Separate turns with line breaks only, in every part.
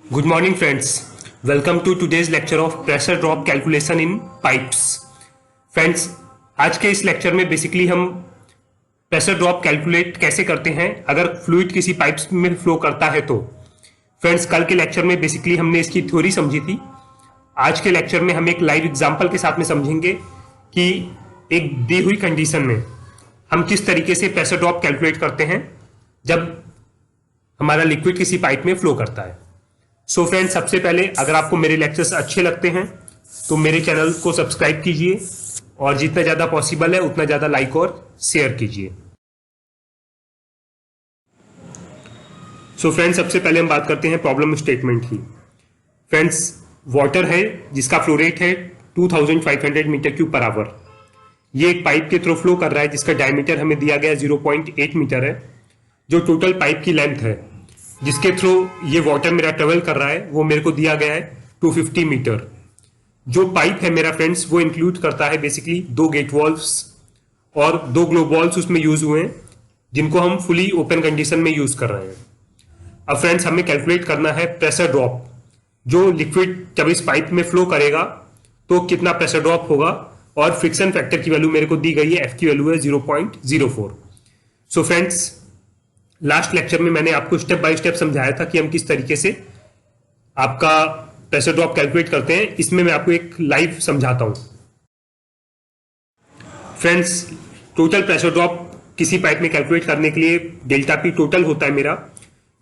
Good morning, friends. Welcome to today's lecture of pressure drop calculation in pipes. Friends, आज के इस lecture में basically हम pressure drop calculate कैसे करते हैं अगर फ्लूइड किसी पाइप्स में फ्लो करता है तो। फ्रेंड्स, कल के लेक्चर में बेसिकली हमने इसकी थ्योरी समझी थी। आज के लेक्चर में हम एक लाइव एग्जांपल के साथ में समझेंगे कि एक दी हुई कंडीशन में हम किस तरीके से प्रेशर ड्रॉप कैलकुलेट करते हैं जब हमारा लिक्विड किसी पाइप में फ्लो करता है। सो फ्रेंड्स, सबसे पहले अगर आपको मेरे लेक्चर्स अच्छे लगते हैं तो मेरे चैनल को सब्सक्राइब कीजिए और जितना ज़्यादा पॉसिबल है उतना ज़्यादा लाइक और शेयर कीजिए। सो फ्रेंड्स, सबसे पहले हम बात करते हैं प्रॉब्लम स्टेटमेंट की। फ्रेंड्स, वाटर है जिसका फ्लो रेट है 2500 मीटर क्यूब पर आवर। ये एक पाइप के थ्रू फ्लो कर रहा है जिसका डायमीटर हमें दिया गया 0.8 मीटर है। जो टोटल पाइप की लेंथ है जिसके थ्रू ये वाटर मेरा ट्रेवल कर रहा है वो मेरे को दिया गया है 250 मीटर। जो पाइप है मेरा फ्रेंड्स वो इंक्लूड करता है बेसिकली 2 गेट वॉल्व्स और 2 ग्लोब वॉल्व्स उसमें यूज हुए हैं जिनको हम फुली ओपन कंडीशन में यूज कर रहे हैं। अब फ्रेंड्स, हमें कैलकुलेट करना है प्रेशर ड्रॉप। जो लिक्विड जब इस पाइप में फ्लो करेगा तो कितना प्रेशर ड्रॉप होगा, और फ्रिक्शन फैक्टर की वैल्यू मेरे को दी गई है, एफ की वैल्यू है 0.04। सो फ्रेंड्स, लास्ट लेक्चर में मैंने आपको स्टेप बाय स्टेप समझाया था कि हम किस तरीके से आपका प्रेशर ड्रॉप कैलकुलेट करते हैं। इसमें मैं आपको एक लाइव समझाता हूं। फ्रेंड्स, टोटल प्रेशर ड्रॉप किसी पाइप में कैलकुलेट करने के लिए डेल्टा पी टोटल होता है मेरा,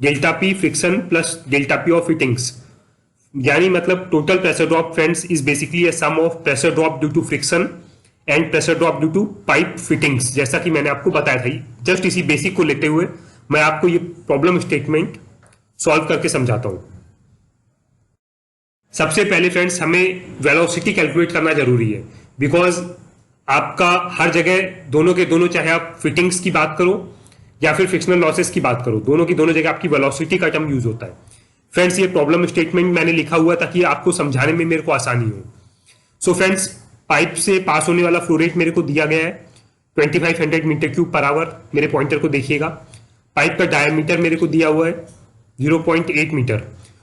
delta P friction plus delta P of fittings. यानी मतलब total pressure drop friends is basically a sum of pressure drop due to friction and pressure drop due to pipe fittings, जैसा कि मैंने आपको बताया था। जस्ट इसी बेसिक को लेते हुए मैं आपको ये प्रॉब्लम स्टेटमेंट सॉल्व करके समझाता हूं। सबसे पहले फ्रेंड्स, हमें वेलोसिटी कैलकुलेट करना जरूरी है, बिकॉज आपका हर जगह दोनों के दोनों, चाहे आप फिटिंग्स की बात करो या फिर फ्रिक्शनल लॉसेस की बात करो, दोनों की दोनों जगह आपकी वेलोसिटी का टर्म यूज होता है। फ्रेंड्स, ये प्रॉब्लम स्टेटमेंट मैंने लिखा हुआ ताकि आपको समझाने में मेरे को आसानी हो। सो फ्रेंड्स, पाइप से पास होने वाला फ्लो रेट मेरे को दिया गया है 2500 मीटर क्यूब पर आवर। मेरे पॉइंटर को देखिएगा। पाइप का डायमीटर मेरे को दिया हुआ है 0.8 metre.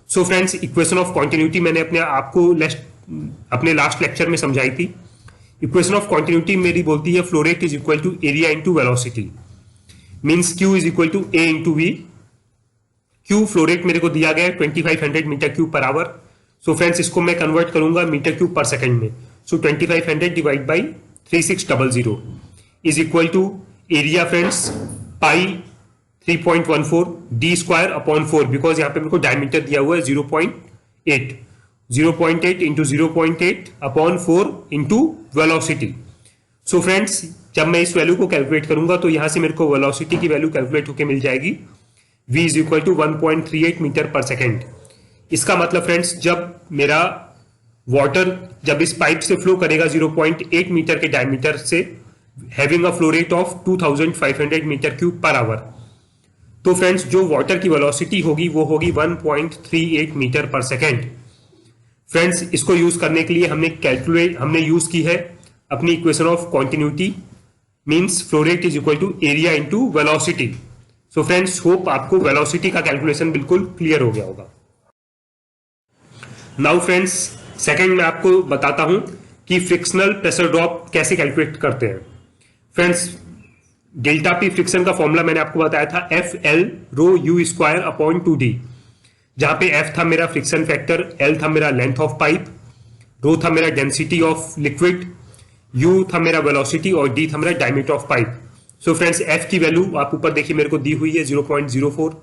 So friends, equation of continuity मैंने अपने लास्ट लेक्चर में समझाई थी। इक्वेशन ऑफ कॉन्टिन्यूटी मेरी बोलती है flow rate is equal to area into velocity, means Q is equal to A into V. Q flow rate मेरे को दिया गया है 2500 metre cube per hour. So friends, इसको मैं कन्वर्ट करूंगा मीटर क्यूब पर सेकंड में। So 2500 divide by 3600 is equal to area friends pi 3.14 D square upon 4, because यहाँ पे मेरे को डायमीटर दिया हुआ है 0.8 into 0.8 upon 4 into velocity. So friends, जब मैं इस वैल्यू को कैलकुलेट करूंगा तो यहां से मेरे को वेलोसिटी की वैल्यू कैलकुलेट होकर मिल जाएगी, v is equal to 1.38 metre per second. इसका मतलब फ्रेंड्स, जब मेरा वाटर जब इस पाइप से फ्लो करेगा 0.8 मीटर के डायमीटर से, having a flow rate of 2500 metre cube per hour, तो फ्रेंड्स जो वाटर की वेलोसिटी होगी वो होगी 1.38 मीटर पर सेकेंड। फ्रेंड्स, इसको यूज करने के लिए हमने यूज की है अपनी equation of continuity, means flow rate is equal to area into velocity. So friends, hope आपको वेलोसिटी का कैलकुलेशन बिल्कुल क्लियर हो गया होगा। नाउ फ्रेंड्स, सेकेंड मैं आपको बताता हूं कि फ्रिक्शनल प्रेशर ड्रॉप कैसे कैलकुलेट करते हैं। फ्रेंड्स, डेल्टा पी फ्रिक्शन का फॉर्मूला मैंने आपको बताया था, F L rho U square upon 2d, जहां पे एफ था मेरा फ्रिक्शन फैक्टर, एल था मेरा लेंथ ऑफ पाइप, रो था मेरा डेंसिटी ऑफ लिक्विड, यू था मेरा वेलोसिटी और डी था मेरा diameter of pipe. So friends, F की वैल्यू आप ऊपर देखिए मेरे को दी हुई है 0.04।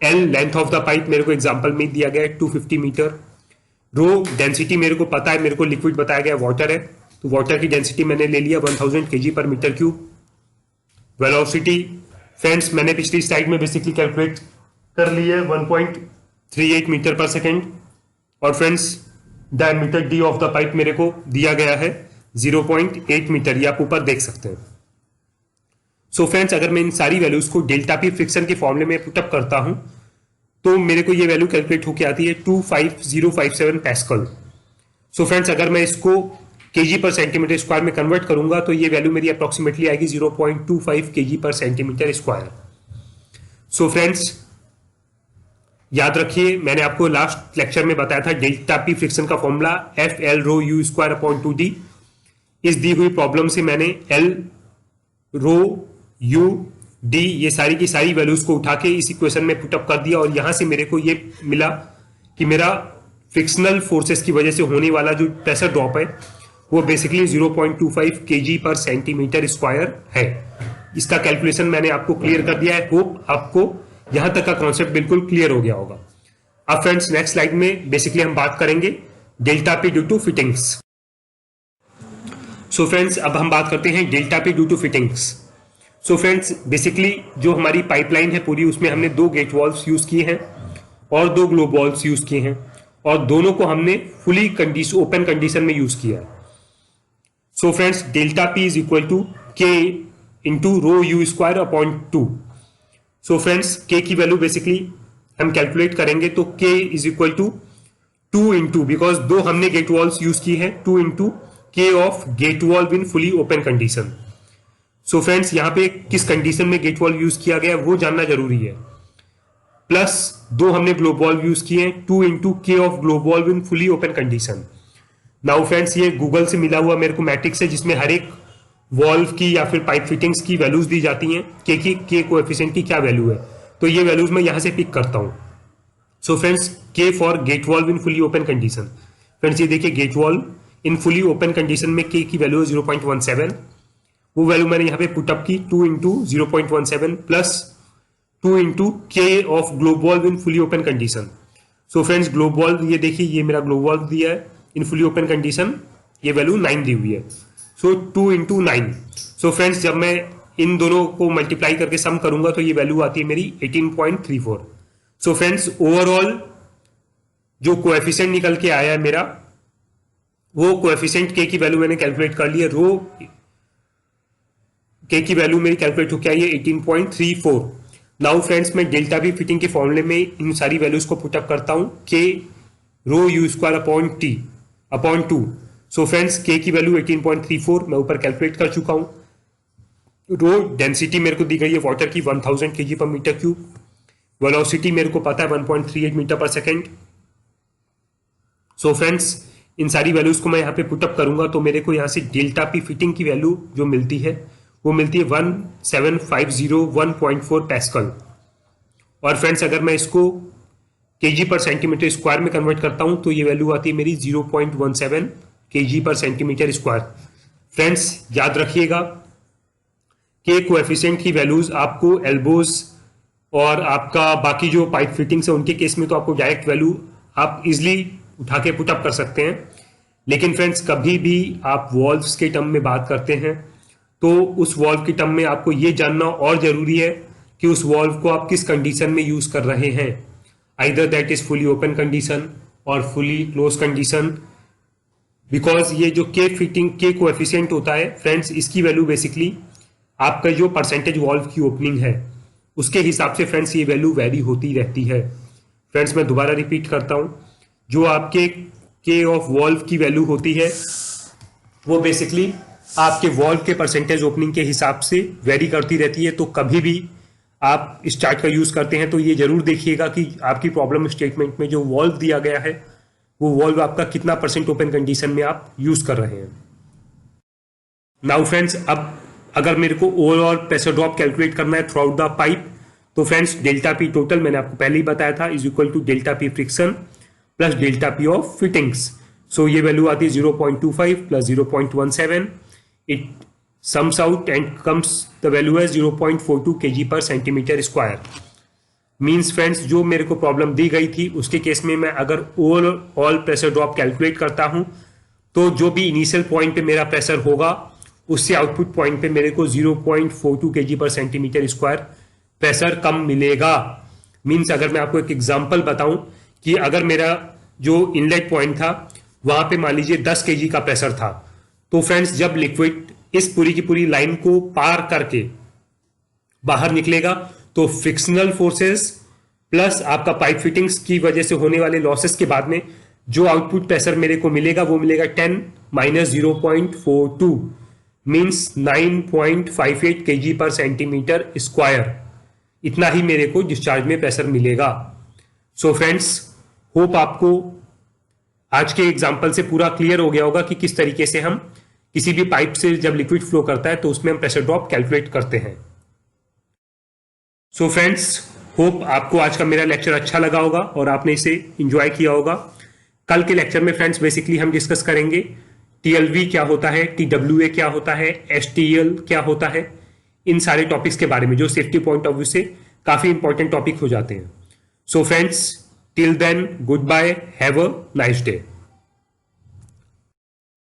L length of the pipe मेरे को एग्जाम्पल में दिया गया है 250 मीटर। रो डेंसिटी मेरे को पता है, मेरे को लिक्विड बताया गया वाटर है, तो वाटर की डेंसिटी मैंने ले लिया 1000 kg पर मीटर क्यूब। वेलोसिटी फ्रेंड्स मैंने पिछली स्लाइड में बेसिकली कैलकुलेट कर ली है 1.38 मीटर पर सेकेंड। और friends, diameter D of the pipe मेरे को दिया गया है 0.8 मीटर, ये आप ऊपर देख सकते हैं। सो फ्रेंड्स, अगर मैं इन सारी वैल्यूज को डेल्टा पी फ्रिक्शन के फॉर्मूले में पुटअप करता हूं तो मेरे को ये वैल्यू कैलकुलेट होकर आती है 25057 पैस्कल। सो फ्रेंड्स, अगर मैं इसको केजी पर सेंटीमीटर स्क्वायर में कन्वर्ट करूंगा तो ये वैल्यू मेरी अप्रोक्सीमेटली आएगी 0.25 केजी पर सेंटीमीटर स्क्वायर। सो फ्रेंड्स, याद रखिए मैंने आपको लास्ट लेक्चर में बताया था डेल्टा पी फ्रिक्शन का formula F L rho U square upon 2d। इस दी हुई प्रॉब्लम से मैंने एल रो यू डी ये सारी की सारी वैल्यूज को उठा के इस इक्वेशन में पुटअप कर दिया और यहां से मेरे को ये मिला कि मेरा फ्रिक्शनल फोर्सेस की वजह से होने वाला जो प्रेशर ड्रॉप है वो बेसिकली 0.25 kg पर सेंटीमीटर स्क्वायर है। इसका कैलकुलेशन मैंने आपको क्लियर कर दिया है। होप आपको यहां तक का कॉन्सेप्ट बिल्कुल क्लियर हो गया होगा। अब फ्रेंड्स नेक्स्ट स्लाइड में बेसिकली हम बात करेंगे delta P due to fittings. So friends अब हम बात करते हैं delta P due to fittings. So friends basically जो हमारी पाइपलाइन है पूरी उसमें हमने 2 गेट वॉल्व्स यूज किए हैं और 2 ग्लोब वॉल्व्स यूज किए हैं और दोनों को हमने फुली ओपन कंडीशन में यूज किया है। So friends delta P is equal to K into rho U square upon 2। So friends K की वैल्यू बेसिकली हम कैलकुलेट करेंगे तो K is equal to 2 into, because 2 हमने गेट वॉल्व्स यूज की है, 2 into K of gate valve in fully open condition. So friends यहां पे किस कंडीशन में गेट वॉल्व यूज किया गया वो जानना जरूरी है। प्लस 2 हमने ग्लोब वॉल्व यूज किए हैं, 2 into K of globe valve in fully open condition. Now friends ये गूगल से मिला हुआ मेरे को मैट्रिक्स है जिसमें हर एक वॉल्व की या फिर पाइप फिटिंग्स की वैल्यूज दी जाती हैं, के कोएफिशिएंट की क्या वैल्यू है, तो ये वैल्यूज मैं यहां से पिक करता हूं। So friends K for gate valve in fully open condition. Friends ये देखिए gate valve in fully open condition में के की वैल्यू है 0.17। वो वैल्यू मैंने यहां पे पुटअप की 2 into 0.17 plus 2 into K of globe valve in fully open condition. So friends globe valve ये देखिए ये मेरा ग्लोब वॉल्व दिया है इन फुली ओपन कंडीशन, ये वैल्यू 9 दी हुई है। सो 2 इंटू 9। सो फ्रेंड्स जब मैं इन दोनों को मल्टीप्लाई करके सम करूंगा तो ये वैल्यू आती है मेरी 18.34। सो फ्रेंड्स ओवरऑल जो कोएफिशिएंट निकल के आया है मेरा वो कोएफिशिएंट के की वैल्यू मैंने कैलकुलेट कर ली है, रो के की वैल्यू मेरी कैलकुलेट होकर आई है 18.34। नाउ फ्रेंड्स मैं डेल्टा बी फिटिंग के फॉर्मूले में इन सारी वैल्यूज को पुटअप करता हूं, K rho U square upon T upon 2। So friends K की वैल्यू 18.34 मैं ऊपर कैलकुलेट कर चुका हूं। रो डेंसिटी मेरे को दी गई है वाटर की 1000 kg पर मीटर क्यूब। वेलोसिटी मेरे को पता है 1.38 metre per second. So friends इन सारी वैल्यूज को मैं यहाँ पे पुटअप करूंगा तो मेरे को यहाँ से डेल्टा पी फिटिंग की वैल्यू जो मिलती है वो मिलती है 17501.4 पैस्कल। और फ्रेंड्स अगर मैं इसको केजी पर सेंटीमीटर स्क्वायर में कन्वर्ट करता हूं तो ये वैल्यू आती है मेरी 0.17 केजी पर सेंटीमीटर स्क्वायर। फ्रेंड्स याद रखिएगा के कोएफिशिएंट की वैल्यूज आपको एल्बोज और आपका बाकी जो पाइप फिटिंग्स है उनके केस में तो आपको डायरेक्ट वैल्यू आप इजिली उठा के पुटअप कर सकते हैं, लेकिन फ्रेंड्स कभी भी आप वॉल्व्स के टर्म में बात करते हैं तो उस वॉल्व के टर्म में आपको ये जानना और जरूरी है कि उस वॉल्व को आप किस कंडीशन में यूज कर रहे हैं, either that is fully open condition और फुली क्लोज कंडीशन। बिकॉज ये जो के फिटिंग के कोएफिशिएंट होता है फ्रेंड्स इसकी वैल्यू बेसिकली आपका जो परसेंटेज वॉल्व की ओपनिंग है उसके हिसाब से फ्रेंड्स ये वैल्यू वेरी होती रहती है। फ्रेंड्स मैं दोबारा रिपीट करता हूं, जो आपके के ऑफ वॉल्व की वैल्यू होती है वो बेसिकली आपके वॉल्व के परसेंटेज ओपनिंग के हिसाब से वेरी करती रहती है। तो कभी भी आप इस चार्ट का यूज करते हैं तो ये जरूर देखिएगा कि आपकी प्रॉब्लम स्टेटमेंट में जो वॉल्व दिया गया है वो वॉल्व आपका कितना परसेंट ओपन कंडीशन में आप यूज कर रहे हैं। नाउ फ्रेंड्स अब अगर मेरे को ओवरऑल प्रेशर ड्रॉप कैलकुलेट करना है थ्रू आउट द पाइप तो फ्रेंड्स डेल्टा पी टोटल मैंने आपको पहले ही बताया था is equal to delta P friction plus delta P of fittings. So ये वैल्यू आती है 0.25 plus 0.17। It sums out and comes the value as 0.42 kg per centimetre square. Means friends जो मेरे को प्रॉब्लम दी गई थी उसके केस में मैं अगर ओवरऑल प्रेशर ड्रॉप कैलकुलेट करता हूं तो जो भी इनिशियल पॉइंट पे मेरा प्रेशर होगा उससे आउटपुट पॉइंट पे मेरे को 0.42 kg पर सेंटीमीटर स्क्वायर प्रेशर कम मिलेगा। मीन्स अगर मैं आपको एक एग्जांपल बताऊं कि अगर मेरा जो इनलेट पॉइंट था वहां पे मान लीजिए 10 kg का प्रेशर था तो फ्रेंड्स जब लिक्विड इस पूरी की पूरी लाइन को पार करके बाहर निकलेगा तो फ्रिक्शनल फोर्सेस प्लस आपका पाइप फिटिंग्स की वजह से होने वाले लॉसेस के बाद में जो आउटपुट प्रेशर मेरे को मिलेगा वो मिलेगा 10 माइनस 0.42 मीन्स 9.58 kg पर सेंटीमीटर स्क्वायर। इतना ही मेरे को डिस्चार्ज में प्रेशर मिलेगा। सो फ्रेंड्स, होप आपको आज के एग्जाम्पल से पूरा क्लियर हो गया होगा कि किस तरीके से हम किसी भी पाइप से जब लिक्विड फ्लो करता है तो उसमें हम प्रेशर ड्रॉप कैलकुलेट करते हैं। सो फ्रेंड्स, होप आपको आज का मेरा लेक्चर अच्छा लगा होगा और आपने इसे इंजॉय किया होगा। कल के लेक्चर में फ्रेंड्स बेसिकली हम डिस्कस करेंगे टीएलवी क्या होता है, टीडब्ल्यूए क्या होता है, एसटीएल क्या होता है, इन सारे टॉपिक्स के बारे में जो सेफ्टी पॉइंट ऑफ व्यू से काफी इंपॉर्टेंट टॉपिक हो जाते हैं। So friends, till then, goodbye, have a nice day.